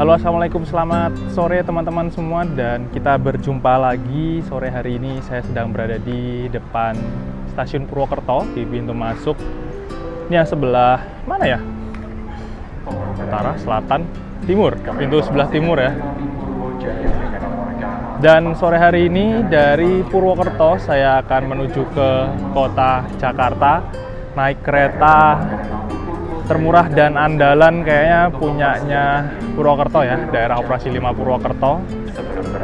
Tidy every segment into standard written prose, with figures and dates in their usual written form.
Halo, assalamualaikum, selamat sore teman-teman semua, dan kita berjumpa lagi sore hari ini. Saya sedang berada di depan stasiun Purwokerto di pintu masuk. Ini yang sebelah mana ya? Utara, selatan, timur. Pintu sebelah timur ya. Dan sore hari ini dari Purwokerto saya akan menuju ke kota Jakarta, naik kereta termurah dan andalan kayaknya punyanya Purwokerto ya, daerah operasi 5 Purwokerto.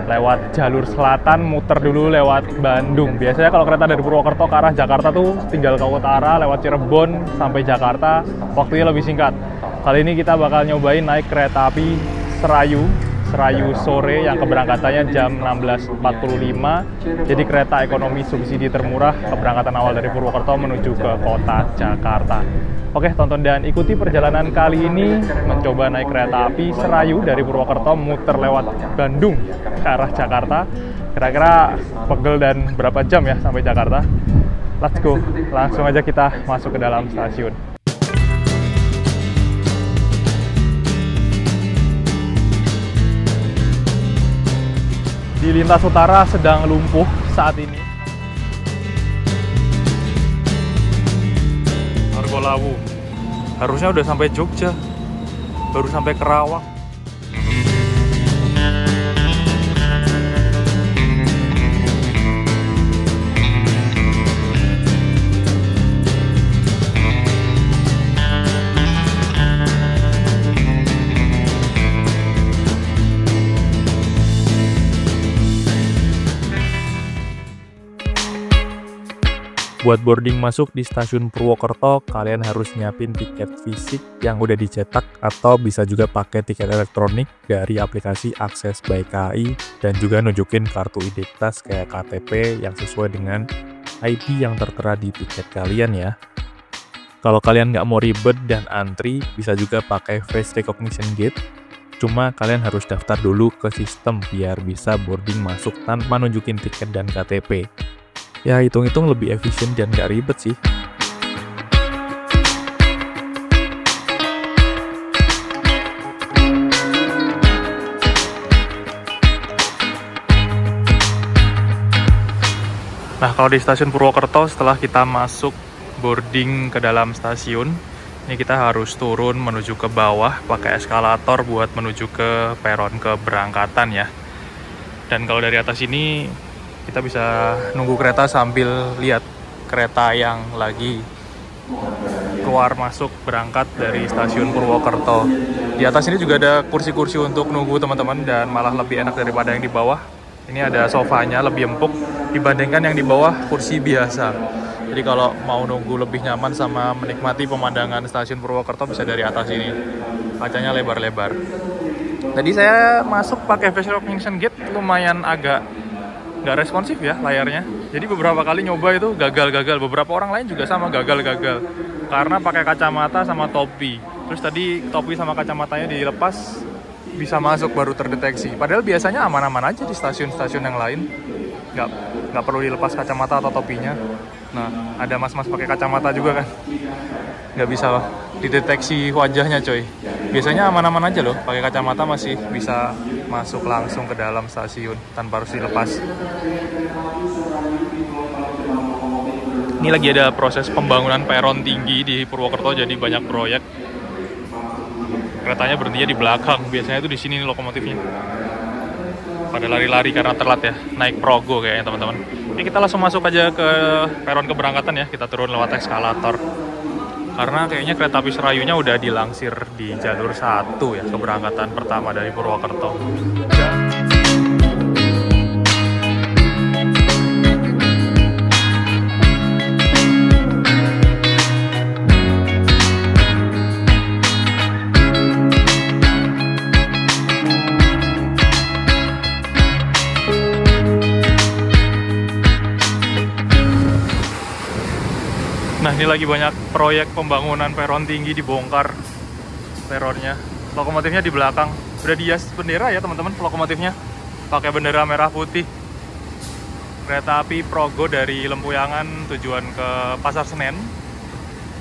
Lewat jalur selatan, muter dulu lewat Bandung. Biasanya kalau kereta dari Purwokerto ke arah Jakarta tuh tinggal ke utara, lewat Cirebon sampai Jakarta, waktunya lebih singkat. Kali ini kita bakal nyobain naik kereta api Serayu sore yang keberangkatannya jam 16.45. Jadi kereta ekonomi subsidi termurah, keberangkatan awal dari Purwokerto menuju ke kota Jakarta. Oke, tonton dan ikuti perjalanan kali ini mencoba naik kereta api Serayu dari Purwokerto muter lewat Bandung ke arah Jakarta. Kira-kira pegel dan berapa jam ya sampai Jakarta? Let's go, langsung aja kita masuk ke dalam stasiun. Di lintas utara sedang lumpuh saat ini. Argolawu. Harusnya udah sampai Jogja, baru sampai Kerawang. Buat boarding masuk di stasiun Purwokerto, kalian harus nyiapin tiket fisik yang udah dicetak atau bisa juga pakai tiket elektronik dari aplikasi Akses by KAI dan juga nunjukin kartu identitas kayak KTP yang sesuai dengan ID yang tertera di tiket kalian ya. Kalau kalian nggak mau ribet dan antri, bisa juga pakai face recognition gate. Cuma kalian harus daftar dulu ke sistem biar bisa boarding masuk tanpa nunjukin tiket dan KTP. Ya, hitung-hitung lebih efisien dan nggak ribet sih. Nah, kalau di stasiun Purwokerto, setelah kita masuk boarding ke dalam stasiun, ini kita harus turun menuju ke bawah pakai eskalator buat menuju ke peron keberangkatan ya. Dan kalau dari atas ini kita bisa nunggu kereta sambil lihat kereta yang lagi keluar masuk berangkat dari stasiun Purwokerto. Di atas ini juga ada kursi-kursi untuk nunggu teman-teman, dan malah lebih enak daripada yang di bawah. Ini ada sofanya, lebih empuk dibandingkan yang di bawah kursi biasa. Jadi kalau mau nunggu lebih nyaman sama menikmati pemandangan stasiun Purwokerto bisa dari atas ini. Kacanya lebar-lebar. Tadi saya masuk pakai face recognition gate, lumayan agak nggak responsif ya layarnya. Jadi beberapa kali nyoba itu gagal-gagal. Beberapa orang lain juga sama gagal-gagal karena pakai kacamata sama topi. Terus tadi topi sama kacamatanya dilepas, bisa masuk baru terdeteksi. Padahal biasanya aman-aman aja di stasiun-stasiun yang lain. Nggak perlu dilepas kacamata atau topinya. Nah, ada mas-mas pakai kacamata juga kan. Nggak bisa dideteksi wajahnya coy. Biasanya aman-aman aja loh, pakai kacamata masih bisa masuk langsung ke dalam stasiun tanpa harus dilepas. Ini lagi ada proses pembangunan peron tinggi di Purwokerto, jadi banyak proyek. Keretanya berhentinya di belakang, biasanya itu di sini nih lokomotifnya. Pada lari-lari karena telat ya, naik Progo kayaknya teman-teman. Ini kita langsung masuk aja ke peron keberangkatan ya, kita turun lewat eskalator. Karena kayaknya kereta api Serayunya udah dilangsir di jalur 1 ya, keberangkatan pertama dari Purwokerto. Nah, ini lagi banyak proyek pembangunan peron tinggi, dibongkar peronnya. Lokomotifnya di belakang. Udah dihias bendera ya teman-teman, lokomotifnya. Pakai bendera merah putih. Kereta api Progo dari Lempuyangan tujuan ke Pasar Senen.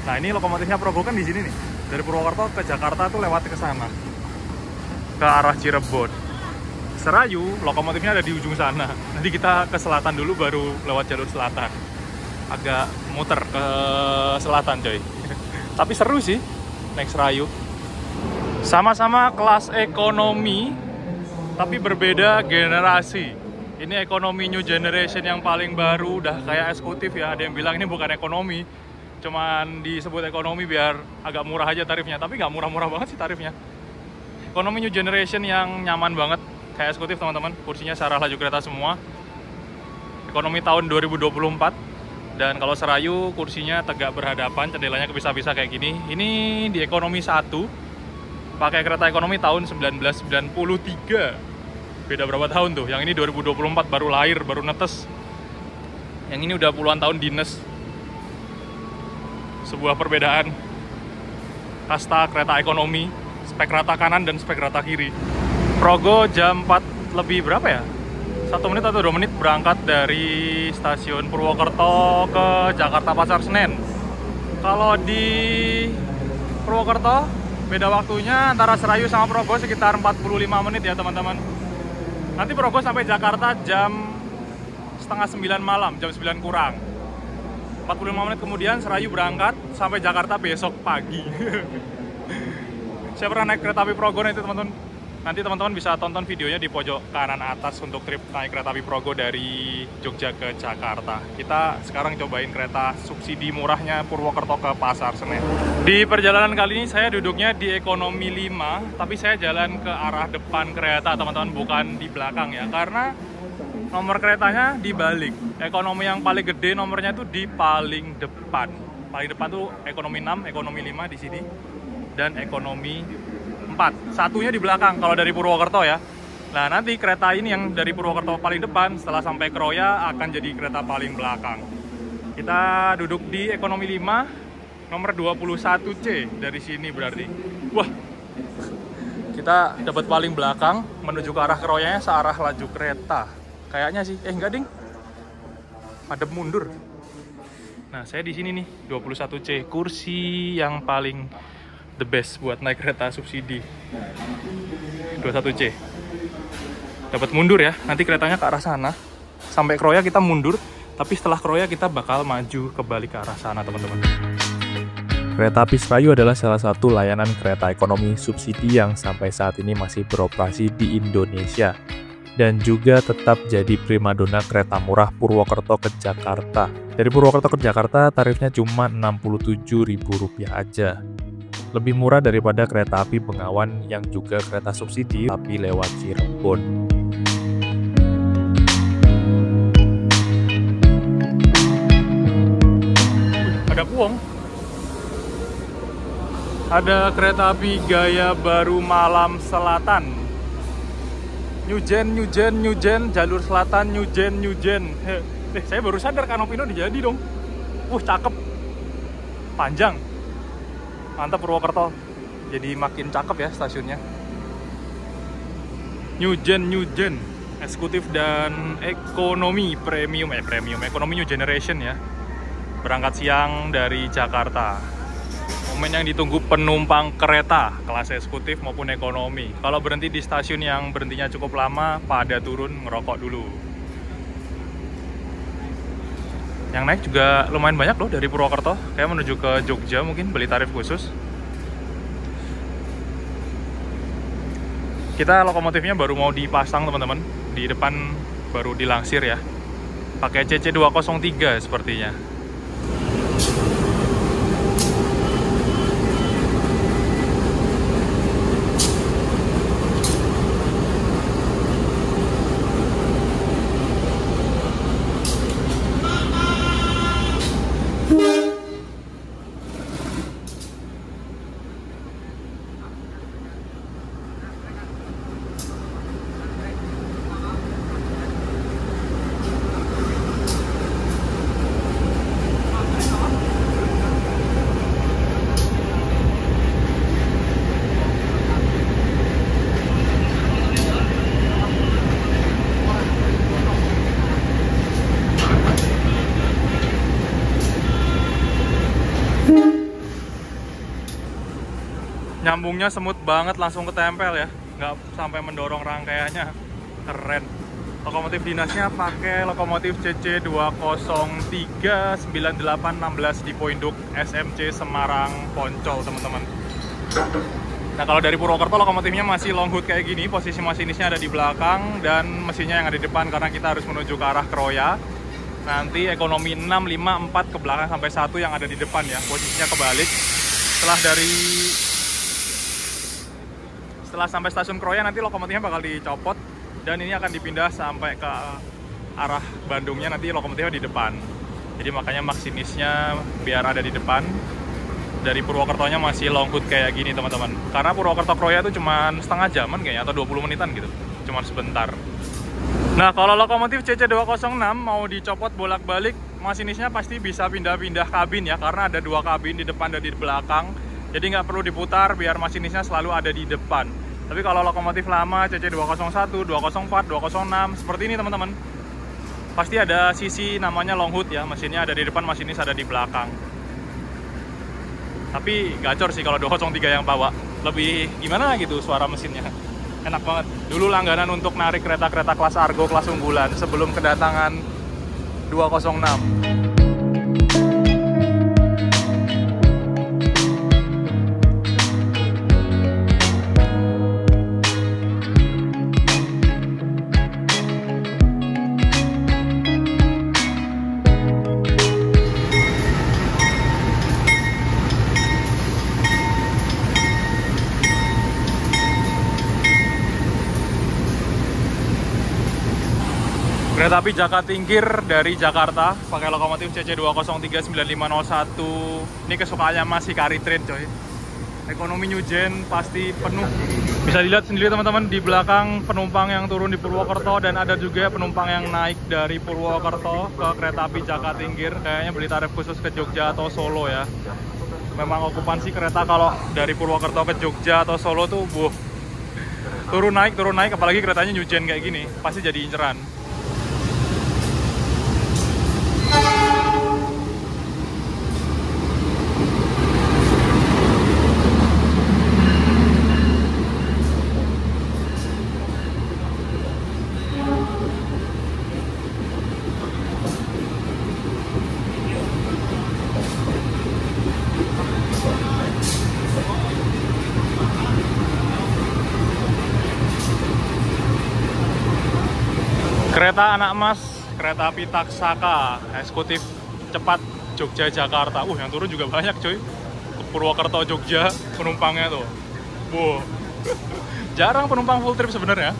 Nah, ini lokomotifnya Progo kan di sini nih. Dari Purwokerto ke Jakarta tuh lewat ke sana. ke arah Cirebon. Serayu, lokomotifnya ada di ujung sana. Nanti kita ke selatan dulu baru lewat jalur selatan. Agak muter ke selatan coy. Tapi seru sih naik Serayu. Sama-sama kelas ekonomi, tapi berbeda generasi. Ini ekonomi new generation yang paling baru, udah kayak eksekutif ya. Ada yang bilang ini bukan ekonomi, cuman disebut ekonomi biar agak murah aja tarifnya. Tapi nggak murah-murah banget sih tarifnya. Ekonomi new generation yang nyaman banget, kayak eksekutif teman-teman. Kursinya searah laju kereta semua. Ekonomi tahun 2024. Dan kalau Serayu kursinya tegak berhadapan, jendelanya kepisah-pisah kayak gini. Ini di ekonomi 1. Pakai kereta ekonomi tahun 1993. Beda berapa tahun tuh? Yang ini 2024 baru lahir, baru netes. Yang ini udah puluhan tahun dinas. Sebuah perbedaan kasta kereta ekonomi, spek rata kanan dan spek rata kiri. Progo jam 4 lebih berapa ya? 1 menit atau 2 menit berangkat dari stasiun Purwokerto ke Jakarta Pasar Senen. Kalau di Purwokerto beda waktunya antara Serayu sama Progo sekitar 45 menit ya teman-teman. Nanti Progo sampai Jakarta jam setengah 9 malam, jam 9 kurang. 45 menit kemudian Serayu berangkat sampai Jakarta besok pagi. Saya pernah naik kereta api Progo itu teman-teman. Nanti teman-teman bisa tonton videonya di pojok kanan atas untuk trip naik kereta api Progo dari Jogja ke Jakarta. Kita sekarang cobain kereta subsidi murahnya Purwokerto ke Pasar Senen. Di perjalanan kali ini saya duduknya di ekonomi 5, tapi saya jalan ke arah depan kereta teman-teman, bukan di belakang ya. Karena nomor keretanya dibalik. Ekonomi yang paling gede nomornya itu di paling depan. Paling depan tuh ekonomi 6, ekonomi 5 di sini, dan ekonomi 4. Satunya di belakang kalau dari Purwokerto ya. Nah nanti kereta ini yang dari Purwokerto paling depan, setelah sampai Kroya akan jadi kereta paling belakang. Kita duduk di ekonomi 5 nomor 21C dari sini berarti. Wah, kita dapat paling belakang menuju ke arah Kroyanya searah laju kereta. Kayaknya sih, enggak ding, madep mundur. Nah saya di sini nih 21C, kursi yang paling the best buat naik kereta subsidi. 21C. Dapat mundur ya. Nanti keretanya ke arah sana. Sampai Kroya kita mundur, tapi setelah Kroya kita bakal maju kembali ke arah sana, teman-teman. Kereta api Serayu adalah salah satu layanan kereta ekonomi subsidi yang sampai saat ini masih beroperasi di Indonesia dan juga tetap jadi primadona kereta murah Purwokerto ke Jakarta. Dari Purwokerto ke Jakarta tarifnya cuma Rp67.000 aja. Lebih murah daripada kereta api Bengawan yang juga kereta subsidi tapi lewat Cirebon. Ada puong. Ada kereta api gaya baru Malam Selatan. Nyujen, jalur selatan, Nyujen. Saya baru sadar Kanopino udah jadi dong. Cakep. Panjang. Mantap Purwokerto. Jadi makin cakep ya stasiunnya. Nyujen. Eksekutif dan ekonomi premium. Ekonomi new generation ya. Berangkat siang dari Jakarta. Momen yang ditunggu penumpang kereta kelas eksekutif maupun ekonomi. Kalau berhenti di stasiun yang berhentinya cukup lama, pada turun ngerokok dulu. Yang naik juga lumayan banyak loh dari Purwokerto. Kayak menuju ke Jogja mungkin beli tarif khusus. Kita lokomotifnya baru mau dipasang teman-teman. Di depan baru dilangsir ya. Pakai CC203 sepertinya. Nyambungnya semut banget, langsung ketempel ya. nggak sampai mendorong rangkaiannya. Keren. Lokomotif dinasnya pakai lokomotif CC2039816 di Poinduk SMC Semarang Poncol, teman-teman. Nah, kalau dari Purwokerto lokomotifnya masih long hood kayak gini, posisi masinisnya ada di belakang dan mesinnya yang ada di depan karena kita harus menuju ke arah Kroya. Nanti ekonomi 6, 5, 4 ke belakang sampai 1 yang ada di depan ya, posisinya kebalik. Setelah sampai stasiun Kroya nanti lokomotifnya bakal dicopot dan ini akan dipindah sampai ke arah Bandungnya, nanti lokomotifnya di depan. Jadi makanya masinisnya biar ada di depan. Dari Purwokertonya masih long hood kayak gini, teman-teman. Karena Purwokerto Kroya itu cuma setengah jaman kayaknya, atau 20 menitan gitu. Cuma sebentar. Nah, kalau lokomotif CC206 mau dicopot bolak-balik, masinisnya pasti bisa pindah-pindah kabin ya, karena ada 2 kabin di depan dan di belakang. Jadi nggak perlu diputar biar masinisnya selalu ada di depan. Tapi kalau lokomotif lama CC201, 204, 206 seperti ini, teman-teman, pasti ada sisi namanya long hood ya, mesinnya ada di depan, masinis ada di belakang. Tapi gacor sih kalau 203 yang bawa, lebih gimana gitu suara mesinnya, enak banget. Dulu langganan untuk narik kereta-kereta kelas Argo, kelas unggulan sebelum kedatangan 206. Kereta api Jakatingkir dari Jakarta pakai lokomotif CC2039501. Ini kesukaannya masih Kari Train, coy. Ekonomi New Gen pasti penuh. Bisa dilihat sendiri, teman-teman, di belakang penumpang yang turun di Purwokerto dan ada juga penumpang yang naik dari Purwokerto ke kereta api Jakatingkir. Kayaknya beli tarif khusus ke Jogja atau Solo ya. Memang okupansi kereta kalau dari Purwokerto ke Jogja atau Solo tuh turun naik, apalagi keretanya New Gen kayak gini, pasti jadi inceran. Kereta anak emas, kereta api Taksaka, eksekutif cepat Jogja Jakarta. Yang turun juga banyak, coy. Ke Purwokerto Jogja penumpangnya tuh. Jarang penumpang full trip sebenarnya.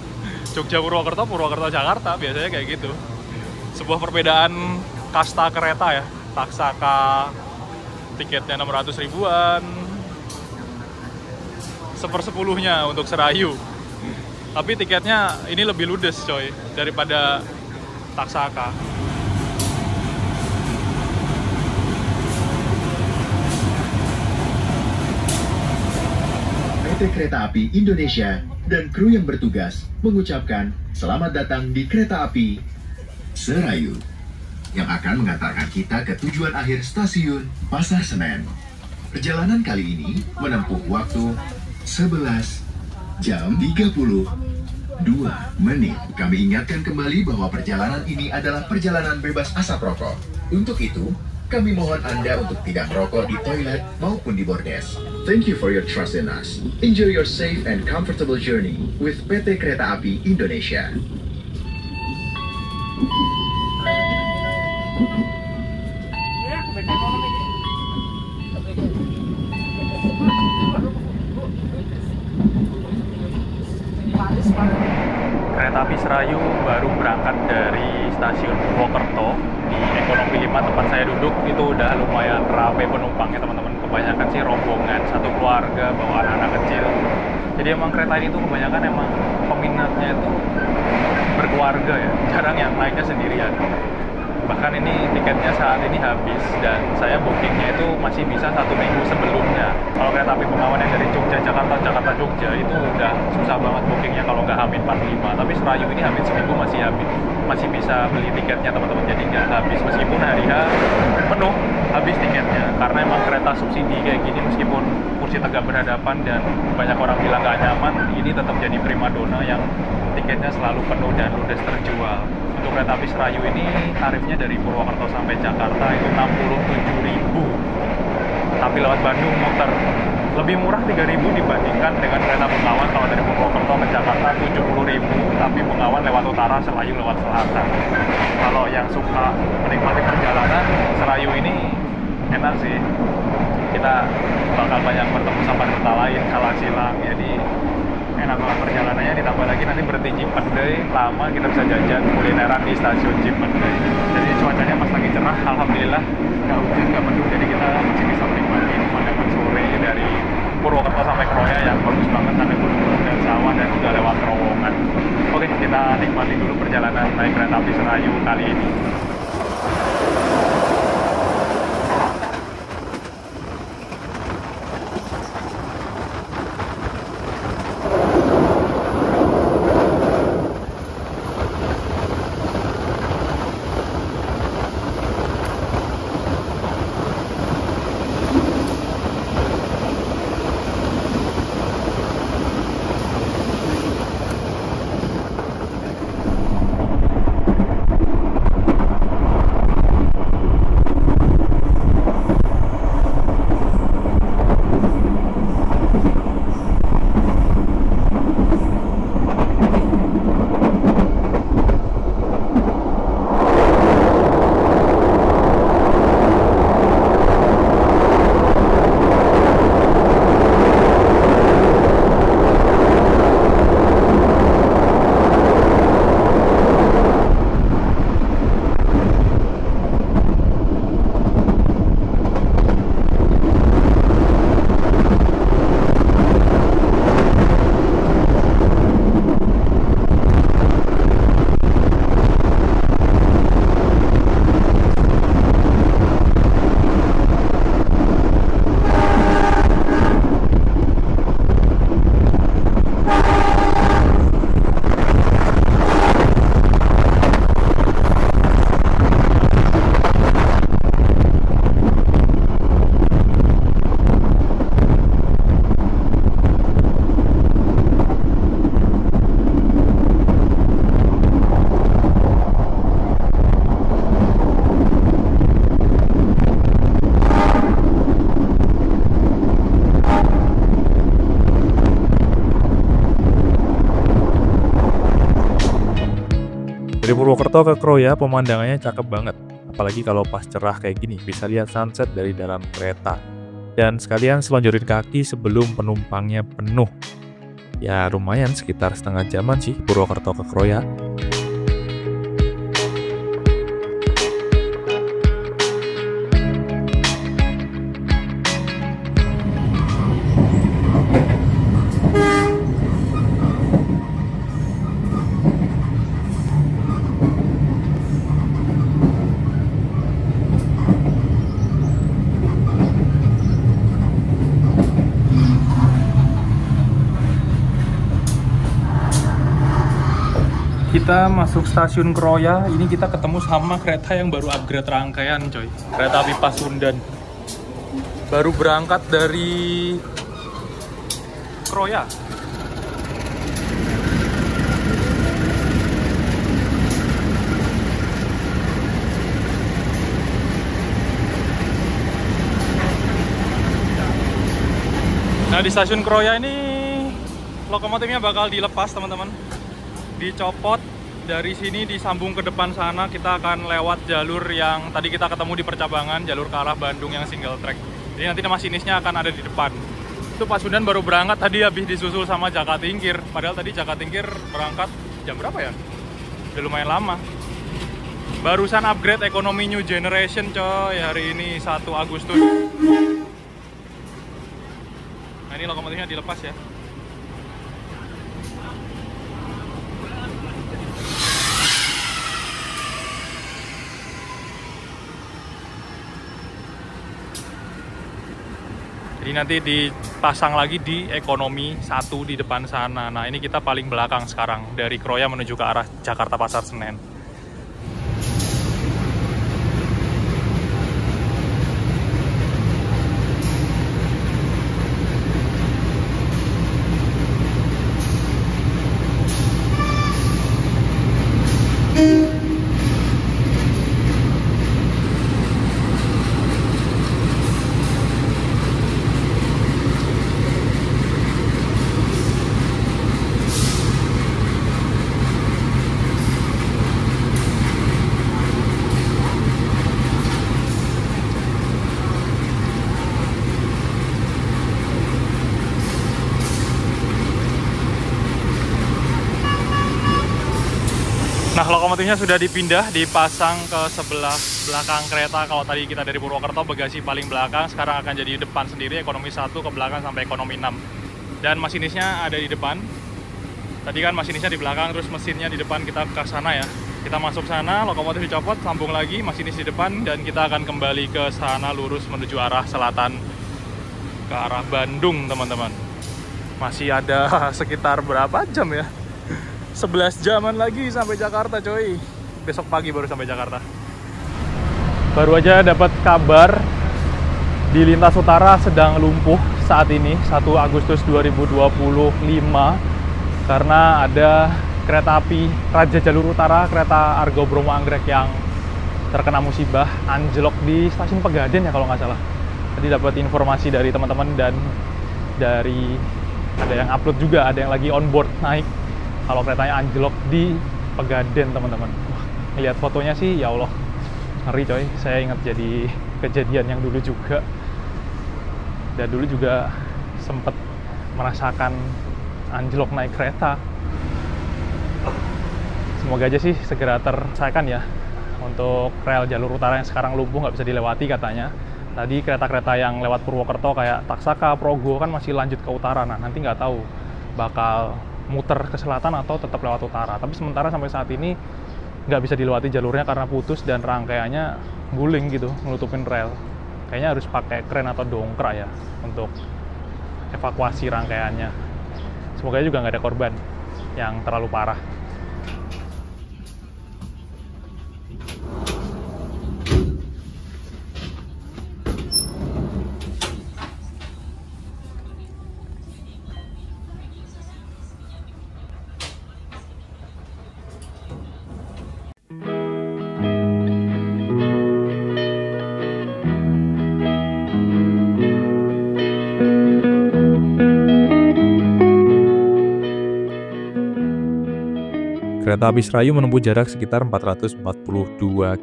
Jogja Purwokerto, Purwokerto Jakarta biasanya kayak gitu. Sebuah perbedaan kasta kereta ya. Taksaka tiketnya 600 ribuan. 1/10-nya untuk Serayu. Tapi tiketnya ini lebih ludes, coy, daripada Taksaka. PT Kereta Api Indonesia dan kru yang bertugas mengucapkan selamat datang di Kereta Api Serayu yang akan mengantarkan kita ke tujuan akhir stasiun Pasar Senen. Perjalanan kali ini menempuh waktu 11 jam 32 menit. Kami ingatkan kembali bahwa perjalanan ini adalah perjalanan bebas asap rokok. Untuk itu, kami mohon Anda untuk tidak merokok di toilet maupun di bordes. Thank you for your trust in us. Enjoy your safe and comfortable journey with PT Kereta Api Indonesia. Kereta api Serayu baru berangkat dari stasiun Purwokerto. Di ekonomi 5 tempat saya duduk itu udah lumayan ramai penumpangnya, teman-teman. Kebanyakan sih rombongan, satu keluarga bawa anak-anak kecil. Jadi emang kereta ini tuh kebanyakan emang peminatnya itu berkeluarga ya, jarang yang naiknya sendirian. Bahkan ini tiketnya saat ini habis dan saya bookingnya itu masih bisa 1 minggu sebelumnya. Kalau kereta api Bengawan yang dari Jogja Jakarta, Jakarta Jogja itu udah susah banget bookingnya kalau nggak H-45. Tapi Serayu ini H-1 masih habis, masih bisa beli tiketnya, teman-teman. Jadi nggak habis meskipun hari H penuh. habis tiketnya. Karena emang kereta subsidi kayak gini, meskipun kursi tegak berhadapan dan banyak orang bilang nggak nyaman, ini tetap jadi primadona yang tiketnya selalu penuh dan ludes terjual. Untuk kereta api Serayu ini tarifnya dari Purwokerto sampai Jakarta itu 67.000, tapi lewat Bandung muter. Lebih murah 3.000 dibandingkan dengan kereta Bengawan. Kalau dari Purwokerto ke Jakarta 70.000, tapi Bengawan lewat utara, Serayu lewat selatan. Kalau yang suka menikmati perjalanan, Serayu ini enak sih. Kita bakal banyak bertemu sama kereta lain, Kalah Silang, jadi enak banget perjalanannya. Ditambah lagi nanti berhenti Cipendei lama, kita bisa jajan kulineran di stasiun Cipendei. Jadi cuacanya pas lagi cerah, alhamdulillah nggak hujan, nggak mendung, jadi kita masih bisa menikmati pemandangan sore dari Purwokerto sampai Kroya yang bagus banget, sampai gunung-gunung dan sawah dan udah lewat terowongan. Oke, kita nikmati dulu perjalanan naik kereta api Serayu kali ini. Dari Purwokerto ke Kroya pemandangannya cakep banget. Apalagi kalau pas cerah kayak gini, bisa lihat sunset dari dalam kereta. Dan sekalian selonjorin kaki sebelum penumpangnya penuh. Ya lumayan, sekitar setengah jaman sih Purwokerto ke Kroya. Kita masuk stasiun Kroya, ini kita ketemu sama kereta yang baru upgrade rangkaian coy. Kereta api Pasundan. Baru berangkat dari Kroya. Nah di stasiun Kroya ini lokomotifnya bakal dilepas teman-teman. Dicopot dari sini, disambung ke depan sana. Kita akan lewat jalur yang tadi kita ketemu di percabangan, jalur ke arah Bandung yang single track. Jadi nanti masinisnya akan ada di depan. Itu Pasundan baru berangkat tadi, habis disusul sama Jakatingkir. Padahal tadi Jakatingkir berangkat jam berapa ya? Udah lumayan lama. Barusan upgrade ekonomi New Generation coy, hari ini 1 Agustus. Nah ini lokomotifnya dilepas ya. Jadi nanti dipasang lagi di ekonomi 1 di depan sana. Nah ini kita paling belakang sekarang, dari Kroya menuju ke arah Jakarta Pasar Senen. Nah, lokomotifnya sudah dipindah, dipasang ke sebelah belakang kereta. Kalau tadi kita dari Purwokerto, bagasi paling belakang, sekarang akan jadi depan sendiri, ekonomi 1 ke belakang sampai ekonomi 6. Dan masinisnya ada di depan. Tadi kan masinisnya di belakang, terus mesinnya di depan, kita ke sana ya. Kita masuk sana, lokomotif dicopot, sambung lagi, masinis di depan, dan kita akan kembali ke sana lurus menuju arah selatan, ke arah Bandung, teman-teman. Masih ada sekitar berapa jam ya? 11 jaman lagi sampai Jakarta, coy. Besok pagi baru sampai Jakarta. Baru aja dapat kabar di lintas utara sedang lumpuh saat ini, 1 Agustus 2025, karena ada kereta api Raja Jalur Utara, kereta Argo Bromo Anggrek yang terkena musibah, anjlok di stasiun Pegadaian ya kalau nggak salah. Tadi dapat informasi dari teman-teman dan dari ada yang upload juga, ada yang lagi on board naik. Kalau keretanya anjlok di Pegadaian, teman-teman. Lihat fotonya sih, ya Allah, ngeri coy. Saya ingat jadi kejadian yang dulu juga. Dan dulu juga sempat merasakan anjlok naik kereta. Semoga aja sih segera terselesaikan ya untuk rel jalur utara yang sekarang lumpuh, nggak bisa dilewati katanya. Tadi kereta-kereta yang lewat Purwokerto kayak Taksaka, Progo kan masih lanjut ke utara. Nah, nanti nggak tahu bakal muter ke selatan atau tetap lewat utara. Tapi sementara sampai saat ini nggak bisa dilewati jalurnya karena putus dan rangkaiannya guling gitu, nutupin rel. Kayaknya harus pakai kren atau dongkrak ya untuk evakuasi rangkaiannya. Semoga juga nggak ada korban yang terlalu parah. Kereta api Serayu menempuh jarak sekitar 442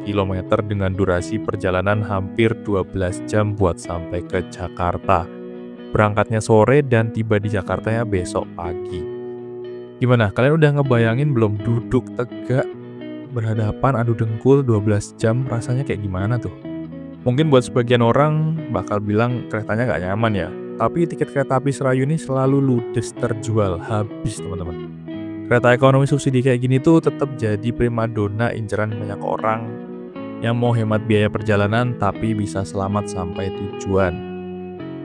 km dengan durasi perjalanan hampir 12 jam buat sampai ke Jakarta. Berangkatnya sore dan tiba di Jakarta ya besok pagi. Gimana? Kalian udah ngebayangin belum duduk tegak, berhadapan adu dengkul 12 jam, rasanya kayak gimana tuh? Mungkin buat sebagian orang bakal bilang keretanya gak nyaman ya. Tapi tiket kereta api Serayu ini selalu ludes terjual, habis teman-teman. Kereta ekonomi subsidi kayak gini tuh tetap jadi primadona inceran banyak orang yang mau hemat biaya perjalanan tapi bisa selamat sampai tujuan.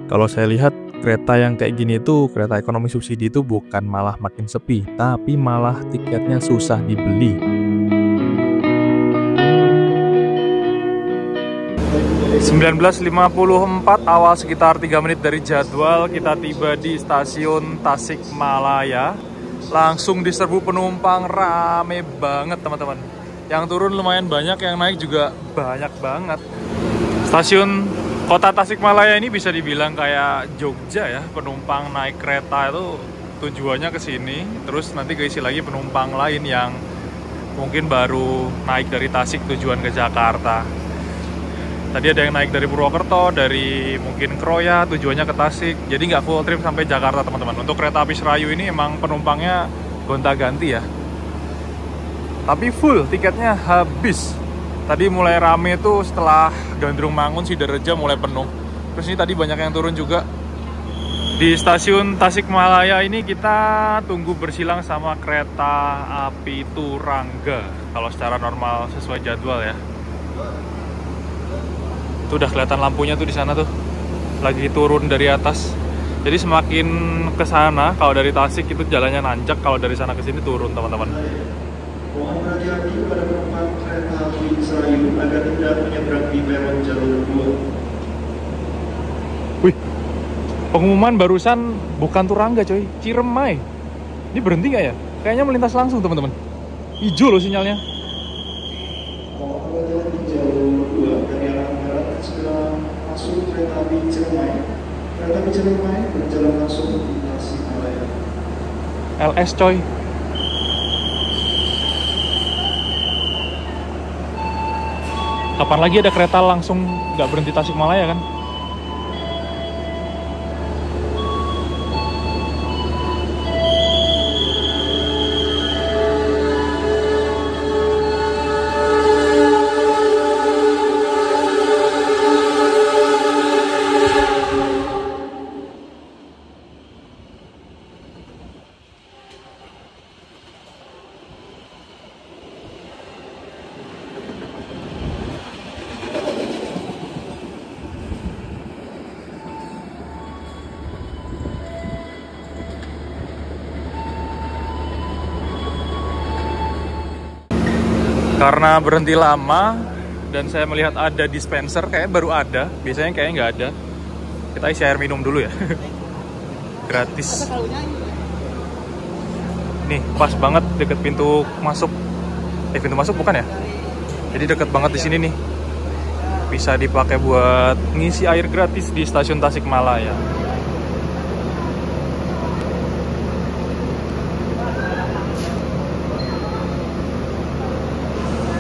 Kalau saya lihat kereta yang kayak gini tuh, kereta ekonomi subsidi itu bukan malah makin sepi, tapi malah tiketnya susah dibeli. .19.54 awal sekitar 3 menit dari jadwal kita tiba di stasiun Tasikmalaya. Langsung diserbu penumpang, rame banget teman-teman. Yang turun lumayan banyak, yang naik juga banyak banget. Stasiun kota Tasikmalaya ini bisa dibilang kayak Jogja ya. Penumpang naik kereta itu tujuannya ke sini, terus nanti keisi lagi penumpang lain yang mungkin baru naik dari Tasik tujuan ke Jakarta. Tadi ada yang naik dari Purwokerto, dari mungkin Kroya, tujuannya ke Tasik. Jadi nggak full trip sampai Jakarta teman-teman. Untuk kereta api Serayu ini emang penumpangnya gonta-ganti ya. Tapi full, tiketnya habis. Tadi mulai rame tuh setelah Gandrung Mangun, Sidareja mulai penuh. Terus ini tadi banyak yang turun juga. Di stasiun Tasikmalaya ini kita tunggu bersilang sama kereta api Turangga. Kalau secara normal sesuai jadwal ya. Tuh udah kelihatan lampunya tuh di sana tuh. Lagi turun dari atas. Jadi semakin ke sana, kalau dari Tasik itu jalannya nanjak, kalau dari sana ke sini turun, teman-teman. Mohon berhati-hati kepada penumpang kereta api Serayu agar tidak menyeberang di peron jalur 2. Wih, pengumuman barusan bukan Turangga coy, Ciremai. Ini berhenti nggak ya? Kayaknya melintas langsung teman-teman. Hijau loh sinyalnya. Mohon berhati-hati di jalur 2 dari arah barat segera masuk kereta api Ciremai. Kereta api Ciremai berjalan langsung di Tasikmalaya. LS coy. Kapan lagi ada kereta langsung nggak berhenti Tasikmalaya kan? Karena berhenti lama dan saya melihat ada dispenser, kayak baru ada. Biasanya kayaknya nggak ada. Kita isi air minum dulu ya. Gratis. Nih, pas banget deket pintu masuk. Pintu masuk bukan ya? Jadi deket banget di sini nih. Bisa dipakai buat ngisi air gratis di stasiun Tasikmalaya.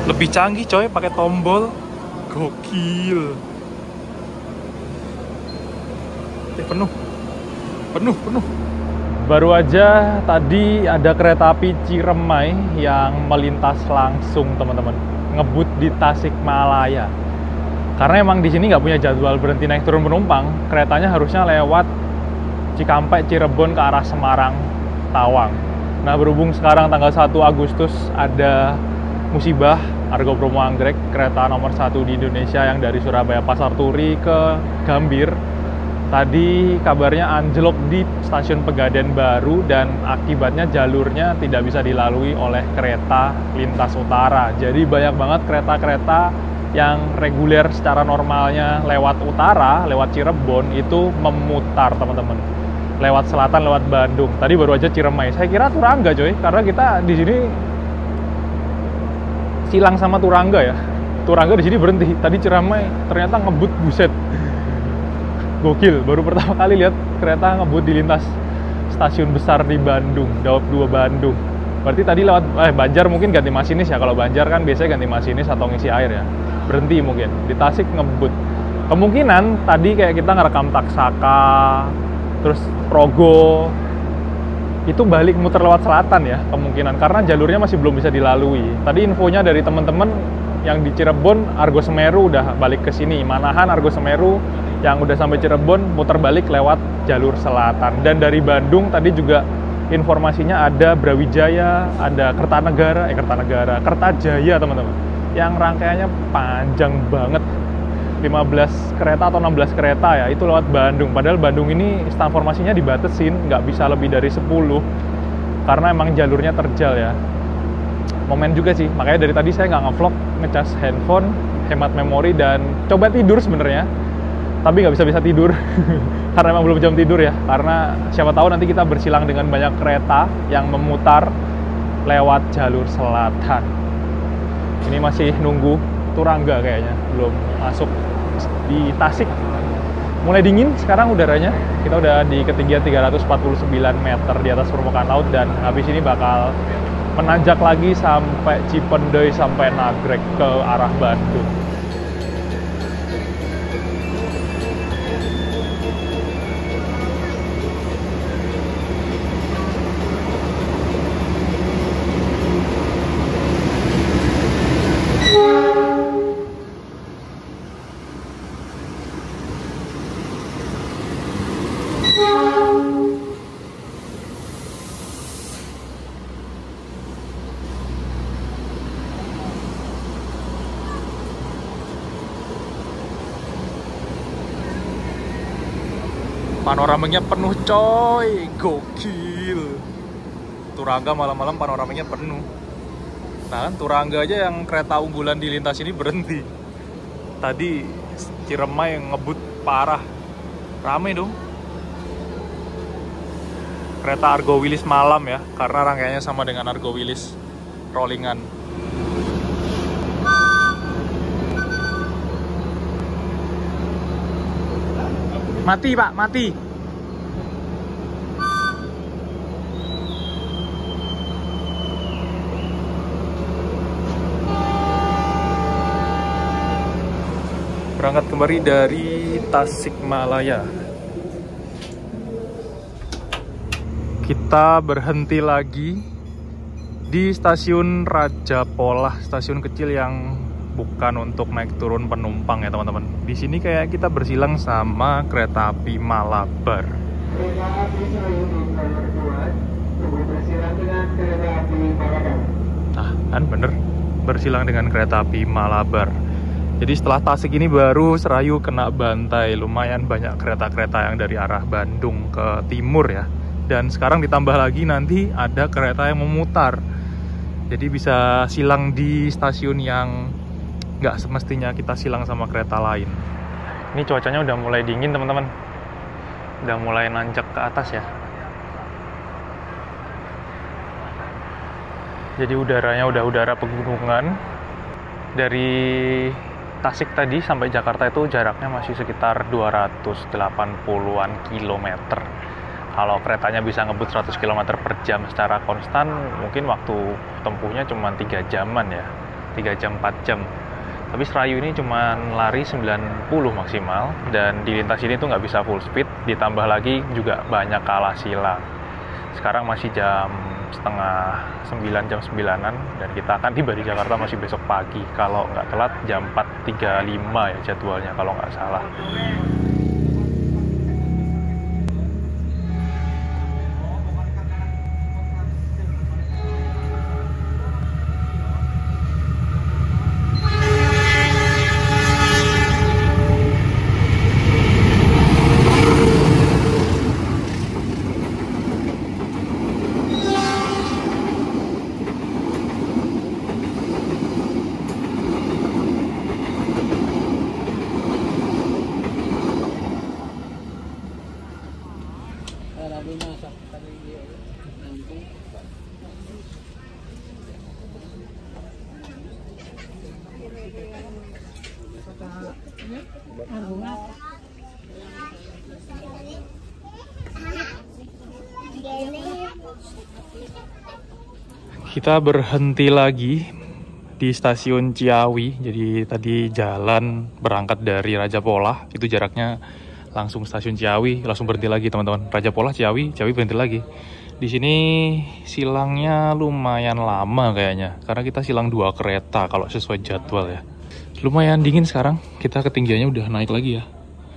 Lebih canggih coy, pakai tombol. Gokil. Penuh. Baru aja tadi ada kereta api Ciremai yang melintas langsung, teman-teman. Ngebut di Tasikmalaya. Karena emang di sini nggak punya jadwal berhenti naik turun penumpang. Keretanya harusnya lewat Cikampek, Cirebon ke arah Semarang, Tawang. Nah, berhubung sekarang tanggal 1 Agustus ada musibah Argo Bromo Anggrek, kereta nomor 1 di Indonesia yang dari Surabaya Pasar Turi ke Gambir. Tadi kabarnya anjlok di stasiun Pegadaian Baru dan akibatnya jalurnya tidak bisa dilalui oleh kereta lintas utara. Jadi banyak banget kereta-kereta yang reguler secara normalnya lewat utara, lewat Cirebon itu memutar, teman-teman. Lewat selatan, lewat Bandung. Tadi baru aja Ciremai. Saya kira Turangga, coy, karena kita di sini silang sama Turangga ya. Turangga di sini berhenti. Tadi Ciremai ternyata ngebut, buset. Gokil, baru pertama kali lihat kereta ngebut di lintas stasiun besar di Bandung, Daop 2 Bandung. Berarti tadi lewat Banjar mungkin ganti masinis ya. Kalau Banjar kan biasanya ganti masinis atau ngisi air ya. Berhenti mungkin. Di Tasik ngebut. Kemungkinan tadi kayak kita ngerekam Taksaka, terus Progo, itu balik muter lewat selatan ya kemungkinan, karena jalurnya masih belum bisa dilalui. Tadi infonya dari teman-teman yang di Cirebon, Argo Semeru udah balik ke sini. Manahan, Argo Semeru yang udah sampai Cirebon muter balik lewat jalur selatan. Dan dari Bandung tadi juga informasinya ada Brawijaya, ada Kertajaya, teman-teman. Yang rangkaiannya panjang banget. 15 kereta atau 16 kereta ya, itu lewat Bandung. Padahal Bandung ini informasinya dibatesin, nggak bisa lebih dari 10 karena emang jalurnya terjal ya. Momen juga sih, makanya dari tadi saya nggak ngevlog, ngecas handphone, hemat memori, dan coba tidur sebenarnya, tapi nggak bisa tidur karena emang belum jam tidur ya. Karena siapa tahu nanti kita bersilang dengan banyak kereta yang memutar lewat jalur selatan. Ini masih nunggu Turangga kayaknya, belum masuk di Tasik. Mulai dingin sekarang udaranya. Kita udah di ketinggian 349 meter di atas permukaan laut, dan habis ini bakal menanjak lagi sampai Cipendei, sampai Nagrek ke arah Bandung. Panoramanya penuh coy, gokil. Turangga malam-malam panoramanya penuh. Nah kan Turangga aja yang kereta unggulan di lintas ini berhenti. Tadi Ciremai yang ngebut parah. Rame dong. Kereta Argo Wilis malam ya, karena rangkaiannya sama dengan Argo Wilis rollingan. Mati Pak, mati. Berangkat kembali dari Tasikmalaya. Kita berhenti lagi di stasiun Raja Polah, stasiun kecil yang bukan untuk naik turun penumpang ya teman-teman. Di sini kayak kita bersilang sama kereta api Malabar. Kereta api Serayu nomor 2 bersilang dengan kereta api Malabar. Nah, kan bener, bersilang dengan kereta api Malabar. Jadi setelah Tasik ini baru Serayu kena bantai. Lumayan banyak kereta-kereta yang dari arah Bandung ke timur ya. Dan sekarang ditambah lagi nanti ada kereta yang memutar Jadi bisa silang di stasiun yang nggak semestinya kita silang sama kereta lain. Ini cuacanya udah mulai dingin teman-teman. Udah mulai nanjak ke atas ya. Jadi udaranya udah udara pegunungan. Dari Tasik tadi sampai Jakarta itu jaraknya masih sekitar 280-an kilometer. Kalau keretanya bisa ngebut 100 km per jam secara konstan, mungkin waktu tempuhnya cuma 3 jaman ya. 3 jam, 4 jam. Tapi Serayu ini cuma lari 90 maksimal, dan di lintas ini tuh nggak bisa full speed, ditambah lagi juga banyak kalah silang. Sekarang masih jam setengah 9, jam 9-an, dan kita akan tiba di Jakarta masih besok pagi. Kalau nggak telat jam 4.35 ya jadwalnya kalau nggak salah. Kita berhenti lagi di stasiun Ciawi. Jadi tadi jalan berangkat dari Raja Polah, itu jaraknya langsung stasiun Ciawi, langsung berhenti lagi teman-teman. Raja Polah, Ciawi, Ciawi berhenti lagi. Di sini silangnya lumayan lama kayaknya, karena kita silang 2 kereta kalau sesuai jadwal ya. Lumayan dingin sekarang, kita ketinggiannya udah naik lagi ya,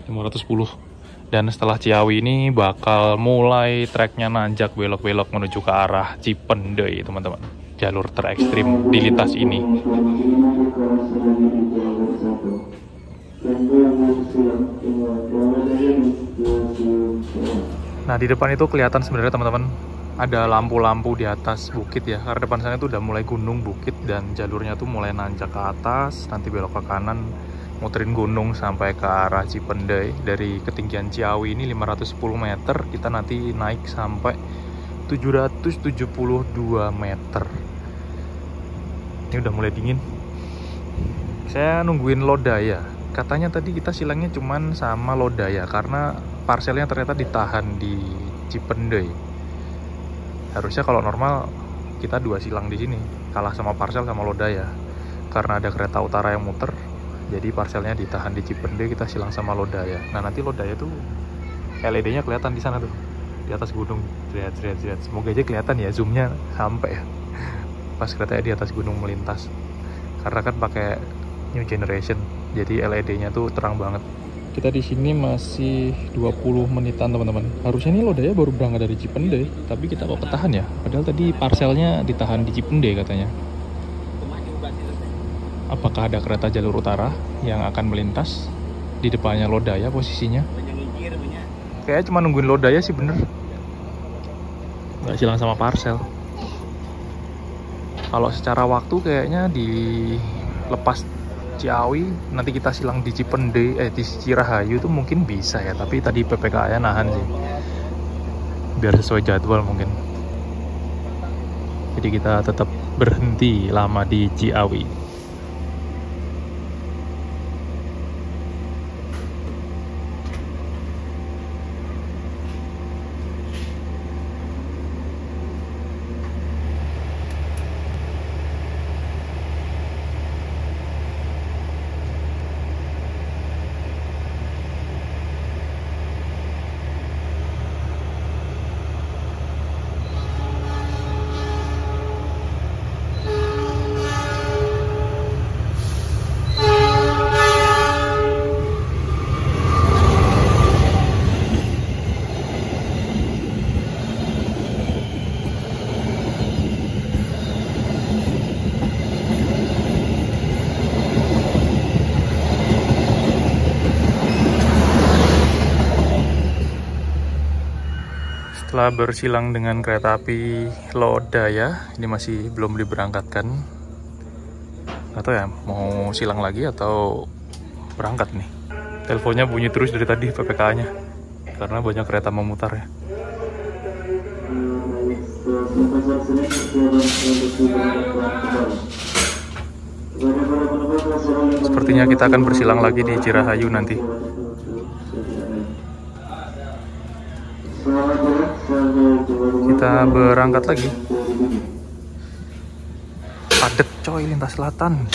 510. Dan setelah Ciawi ini bakal mulai treknya nanjak belok-belok menuju ke arah Cipendei teman-teman. Jalur terekstrim di lintas ini. Nah di depan itu kelihatan sebenarnya teman-teman ada lampu-lampu di atas bukit ya. Karena depan sana itu udah mulai gunung bukit dan jalurnya tuh mulai nanjak ke atas. Nanti belok ke kanan, muterin gunung sampai ke arah Cipendei. Dari ketinggian Ciawi ini 510 meter, kita nanti naik sampai 772 meter. Ini udah mulai dingin. Saya nungguin Lodaya. Katanya tadi kita silangnya cuman sama Lodaya karena parselnya ternyata ditahan di Cipendei. Harusnya kalau normal kita 2 silang di sini, kalah sama parsel sama Lodaya. Karena ada kereta utara yang muter, jadi parselnya ditahan di Cipendei, kita silang sama Lodaya. Nah nanti Lodaya tuh LED-nya kelihatan di sana tuh, di atas gunung. Lihat. Semoga aja kelihatan ya, zoomnya sampai ya. Pas keretanya di atas gunung melintas. Karena kan pakai new generation, jadi LED-nya tuh terang banget. Kita di sini masih 20 menitan teman-teman. Harusnya ini Lodaya baru berangkat dari Cipendei, tapi kita kok ketahan ya. Padahal tadi parselnya ditahan di Cipendei katanya. Apakah ada kereta jalur utara yang akan melintas di depannya Lodaya posisinya? Kayaknya cuma nungguin Lodaya sih bener. Nggak silang sama parsel. Kalau secara waktu kayaknya dilepas Ciawi, nanti kita silang di Cipendei, di Cirahayu itu mungkin bisa ya. Tapi tadi PPKA-nya nahan sih. Biar sesuai jadwal mungkin. Jadi kita tetap berhenti lama di Ciawi. Setelah bersilang dengan kereta api Lodaya, ini masih belum diberangkatkan. Nggak tahu ya, mau silang lagi atau berangkat nih. Teleponnya bunyi terus dari tadi PPK-nya, karena banyak kereta memutar ya. Sepertinya kita akan bersilang lagi di Cirahayu nanti. Kita berangkat lagi. Padet coy, lintas selatan.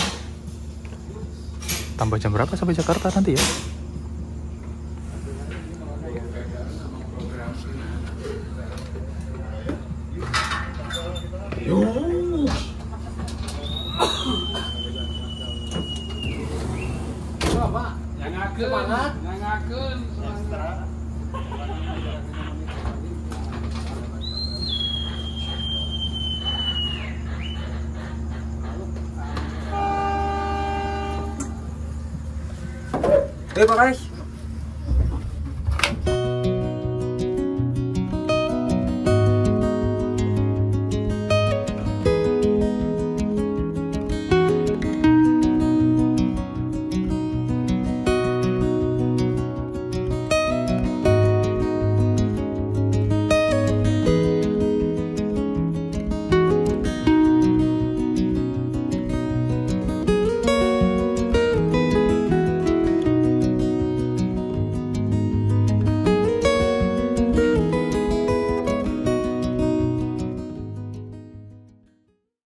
Tambah jam berapa sampai Jakarta nanti ya? Terima kasih.